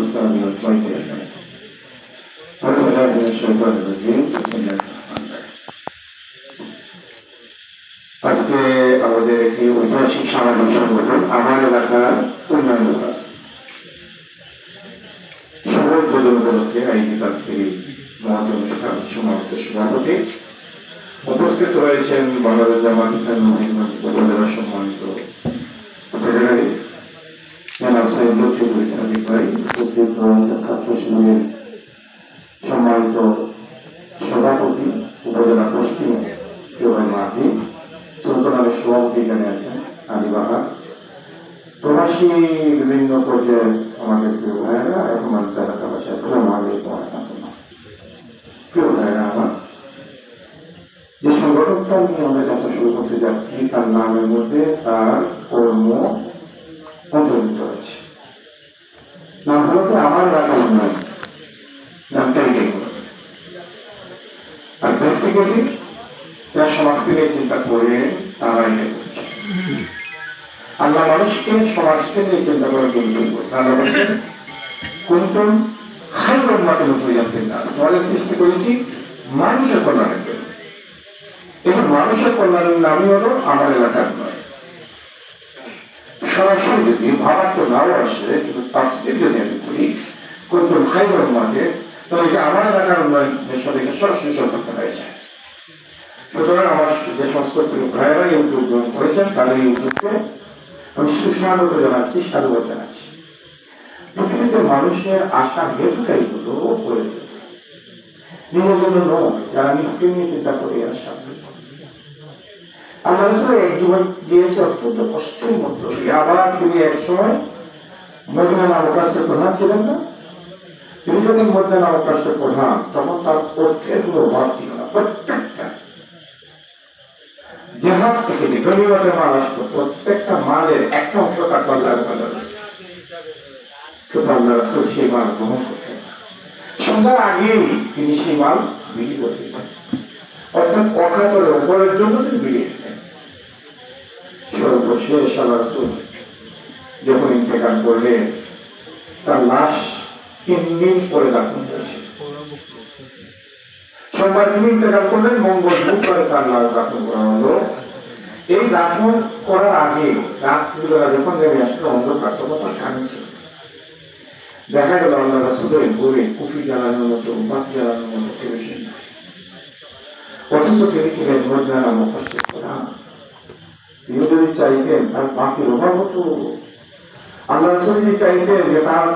والسلام والطيب أجمعين. أعوذ بالله من الشيطان الرجيم. بسم الله الرحمن الرحيم. আজকে আমাদের একটি ঐতিহাসিক সামাজিক সংগঠন আমার এলাকার উন্নয়ন বিভাগ শপথ গ্রহণ উপলক্ষে আয়োজিত আজকের মহৎ অনুষ্ঠান সমাবেত সভাপতি উপস্থিত রয়েছেন বাংলাদেশ জামাত ইসলামী উপজেলা সম্মানিত সেক্রেটারি জনাব সৈয়দ লতিফুল ইসলাম ভাই, উপস্থিত রয়েছেন ছাত্র শিবিরের সম্মানিত সভাপতি উপজেলা পশ্চিম জোবাই মাহদি, সুলতানের সভাপতি এখানে আছেন আলী বাহার, প্রবাসী বিভিন্ন পর্যায়ে আমাদের প্রিয় ভাইয়েরা এবং এলাকাবাসী। আসসালামু আলাইকুম ওয়া রাহমাতুল্লাহ। প্রিয় ভাইয়েরা আমার, যে সংগঠনটা নিয়ে আমরা যাত্রা শুরু করতে যাচ্ছি তার নামের মধ্যে তার কর্ম অন্তর্ভুক্ত রয়েছে। নাম হলো তো আমার এলাকা উন্নয়ন, নামটা এটাই হলো। আর বেসিক্যালি যারা সমাজকে নিয়ে চিন্তা করে তারা এটা করছে। আল্লাহ মানুষকে সমাজকে নিয়ে চিন্তা করার জন্য করছে। আল্লাহ বলছেন কুনতুম খায়রা উম্মাতিন উখরিজাত লিন-নাস, সমাজের সৃষ্টি করেছি মানুষের কল্যাণের জন্য। এবং মানুষের কল্যাণের নামই হলো আমার এলাকার নয়। সরাসরি যদি ভাবার্থ নাও আসে, কিন্তু তাফসীর যদি আমি করি কুনতুম খায়রা উম্মাতিন, তাহলে আমার এলাকার উন্নয়নের সাথে সরাসরি সম্পর্ক হয়ে যায়। সুতরাং আমার যে সমস্ত ভাইয়েরা এই উদ্যোগ গ্রহণ করেছেন তাদের এই উদ্যোগকে আমি সুস্বাগত জানাচ্ছি, সাধুবাদ জানাচ্ছি। পৃথিবীতে মানুষের আশার হেতুটাই হলো করে নিজের জন্য নয়, যারা নিজকে নিয়ে চিন্তা করে আসা। আল্লাহ রাসূল এক জীবন দিয়েছে অত্যন্ত কষ্টের মধ্য দিয়ে। আবার তিনি এক সময় মদিনা নামক রাষ্ট্রের প্রধান ছিলেন না। তিনি যখন মদিনা নামক রাষ্ট্রের প্রধান, তখন তার অর্থের কোনো অভাব ছিল না। প্রত্যেকটা জেহাদ থেকে গনিমতের মাল আসতো, প্রত্যেকটা মালের একটা অংশ তার পাল্লায় কিন্তু আল্লাহ রাসূল সেই মাল গ্রহণ করতেন না। সন্ধ্যার আগেই তিনি সেই মাল বিক্রি করে দিতেন, অর্থাৎ অকাতরে উপরের জন্য তিনি বিলিয়ে দিতেন। সর্বশেষ আল্লাহ রাসূল যখন ইন্তেকাল করলেন, তার লাশ 3 দিন পরে দাফন হয়েছে। সোমবার তিনি ইন্তেকাল করলেন, মঙ্গল বুধবারে তার লাশ দাফন করা হলো। এই দাফন করার আগে রাত্রিবেলা যখন নেমে আসলো, অন্ধকার তখন তার স্বামী ছিল। দেখা গেল আল্লাহ রাসূলের ঘরে কুফি জ্বালানোর মতো, বাতি জ্বালানোর মতো কেরোসিন নাই। অথচ তিনি ছিলেন মদিনা নামক রাষ্ট্রের প্রধান। তিনি যদি চাইতেন তার বাতির অভাব হতো। আল্লাহ রাসূল যদি চাইতেন যে তার